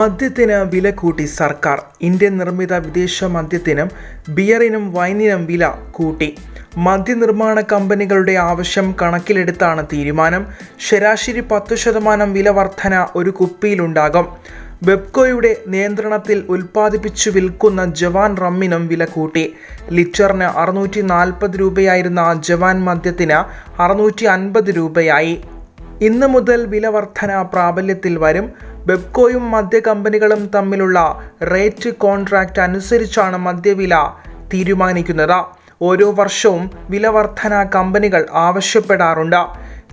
മദ്യത്തിന് വില കൂട്ടി സർക്കാർ. ഇന്ത്യൻ നിർമ്മിത വിദേശ മദ്യത്തിനും ബിയറിനും വൈനിനും വില കൂട്ടി. മദ്യനിർമ്മാണ കമ്പനികളുടെ ആവശ്യം കണക്കിലെടുത്താണ് തീരുമാനം. ശരാശരി 10% വില വർധന ഒരു കുപ്പിയിലുണ്ടാകും. ബെപ്കോയുടെ നിയന്ത്രണത്തിൽ ഉൽപ്പാദിപ്പിച്ചു വിൽക്കുന്ന ജവാൻ റമ്മിനും വില കൂട്ടി. ലിറ്ററിന് 640 രൂപയായിരുന്ന ജവാൻ മദ്യത്തിന് 650 രൂപയായി. ഇന്ന് മുതൽ വില വർധന പ്രാബല്യത്തിൽ വരും. ബെപ്കോയും മദ്യ കമ്പനികളും തമ്മിലുള്ള റേറ്റ് കോൺട്രാക്റ്റ് അനുസരിച്ചാണ് മദ്യവില തീരുമാനിക്കുന്നത്. ഓരോ വർഷവും വില വർധന കമ്പനികൾ ആവശ്യപ്പെടാറുണ്ട്.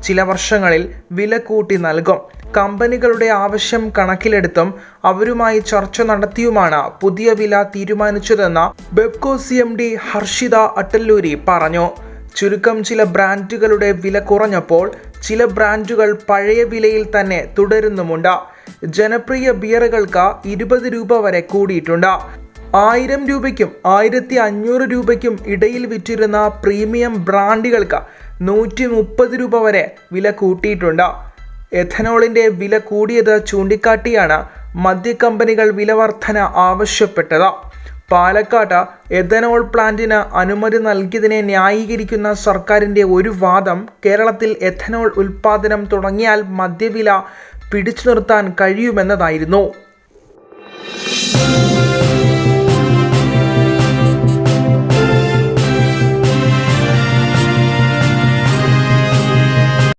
ചില വർഷങ്ങളിൽ വില കൂട്ടി നൽകും. കമ്പനികളുടെ ആവശ്യം കണക്കിലെടുത്തും അവരുമായി ചർച്ച നടത്തിയുമാണ് പുതിയ വില തീരുമാനിച്ചതെന്ന് ബെപ്കോ CMD ഹർഷിത അട്ടല്ലൂരി പറഞ്ഞു. ചുരുക്കം ചില ബ്രാൻഡുകളുടെ വില കുറഞ്ഞപ്പോൾ ചില ബ്രാൻഡുകൾ പഴയ വിലയിൽ തന്നെ തുടരുന്നുമുണ്ട്. ജനപ്രിയ ബിയറുകൾക്ക് 20 രൂപ വരെ കൂടിയിട്ടുണ്ട്. 1000 രൂപയ്ക്കും 1500 രൂപയ്ക്കും ഇടയിൽ വിറ്റിരുന്ന പ്രീമിയം ബ്രാൻഡുകൾക്ക് 130 രൂപ വരെ വില കൂട്ടിയിട്ടുണ്ട്. എഥനോളിൻ്റെ വില കൂടിയത് ചൂണ്ടിക്കാട്ടിയാണ് മദ്യക്കമ്പനികൾ വില വർധന ആവശ്യപ്പെട്ടത്. പാലക്കാട് എഥനോൾ പ്ലാന്റിന് അനുമതി നൽകിയതിനെ ന്യായീകരിക്കുന്ന സർക്കാരിൻ്റെ ഒരു വാദം കേരളത്തിൽ എഥനോൾ ഉൽപ്പാദനം തുടങ്ങിയാൽ മദ്യവില പിടിച്ചു നിർത്താൻ കഴിയുമെന്നതായിരുന്നു.